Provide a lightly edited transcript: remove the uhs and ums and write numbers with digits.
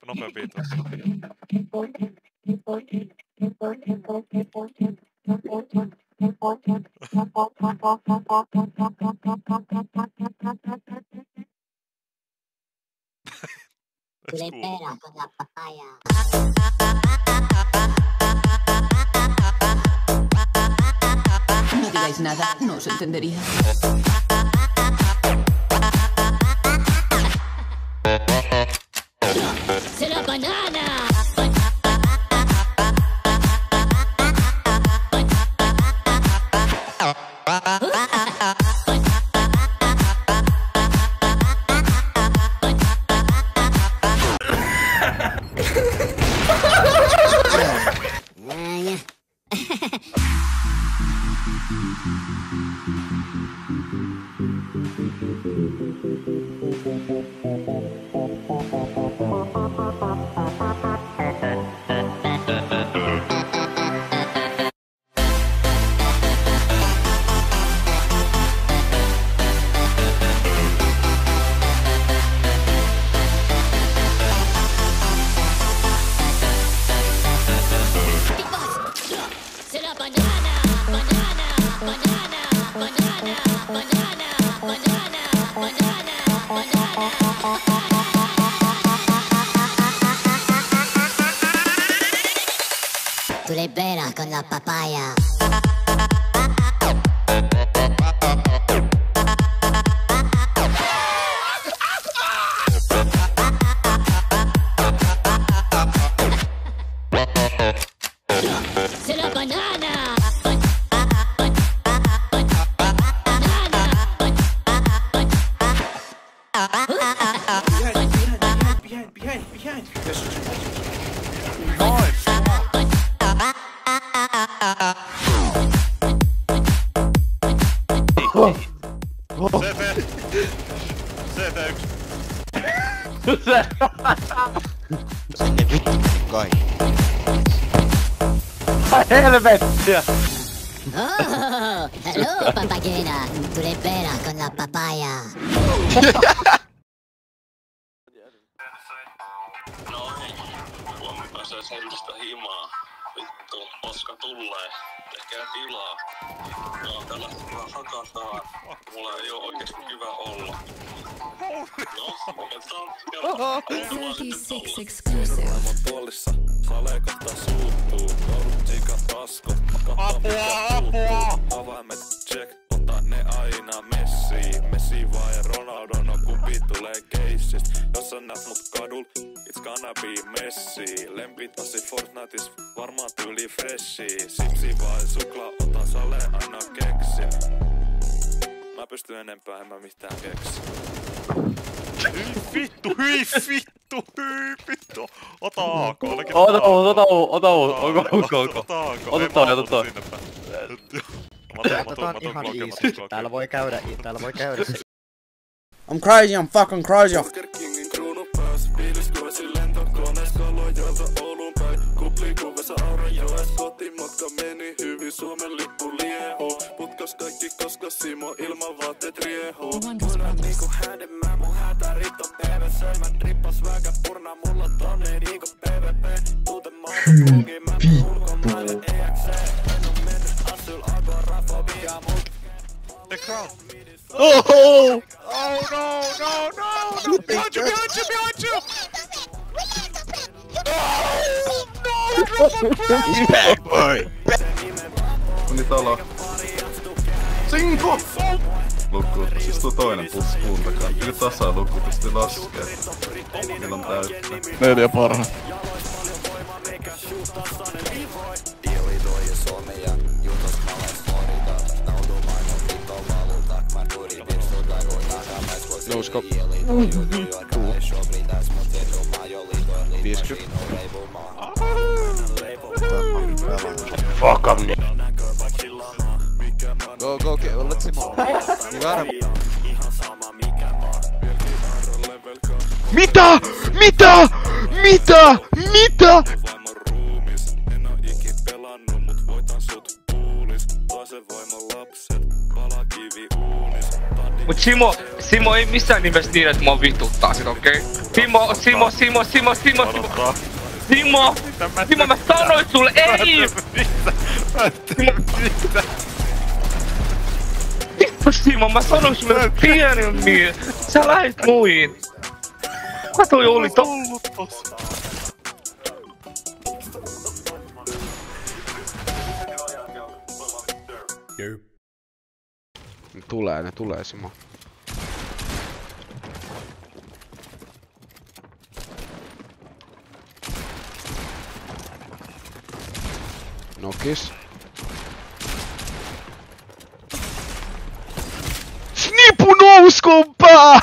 nopea biitaus. Tule pera con la papaya. No digáis nada, no os entendería. ¡Se la banana! Tu le pera con la papaya. ¡Se la banana! Behind. Nice! CT1. Sinne vittu kaikki. Helvettiä! Oh, hello, papagena. Tu le pera con la papaya. No hei, huomenna pääsee sentistä himaa. Vittu, koska tulee. Tehkää tilaa. No, tällä vaan hakataan. Mulla ei oo oikeesti hyvä olla. No, otetaan. 36 exclusive. Maailman tuolissa, salee kohta suuttuu. Joudut tsiikan tasko. Apua! Avaimet check, ota ne aina messiin. Messi vai Ronaldo, no kumpi tulee keissist. Jos sä näet mut kadul, it's gonna be messy. Lempit asi Fortniteis, varmaan tyyli freshi. Sipsi vai suklaa, otan sale aina keksin. Mä pystyn enempää, en mä mitään keksi. Hyi vittu! Ota AK, olikin Ota U. Ota AK. Ota toi. Tää on ihan easy. Täällä voi käydä. I'm crazy, I'm fucking crazy. Burger Kingin kruunu pääs, viideskoisin lentokonees Kalojoelta Ouluun päin. Kuplikuvessa Aurajoes, kotimatka meni hyvin, Suomen lippu liehuu. Putkas kaikki koska Simo ilman vaatteet riehuu. Muina niinku hädemää, mun hätärit on PVC. Mä trippas väkä purna, mulla tonni niinku PVP. Tuute maata kukin, mä ulkomaille EXC. En oo mennyt asyl agorafobia mut. The crowd! Oh! Oh no! Behind you! Bad boy! Niitä ollaan. Sinko! Lukku, siis tuo toinen pussi puun takaa. Kyllä tasaa lukku, pystyi laskee. Meillä on täyttä. 4 parha. Nousko. 50. Fuck on me. Go, let's see more. You got him. Mitä? En oo ikin pelannut, mut voitan sut puulis. Toisen voiman lapset, palakivi uunis. Tadi Mut Simo ei missään nimessä niin, että mua vituttaa sit, okei? Simo, mä sanoin sulle, ei! Simo, mä sanoin sulle pienemmin! Sä lähit muihin! Kuka toi oli tossa? Ne tulee Simo. Nokis. Snipu nouskon pää!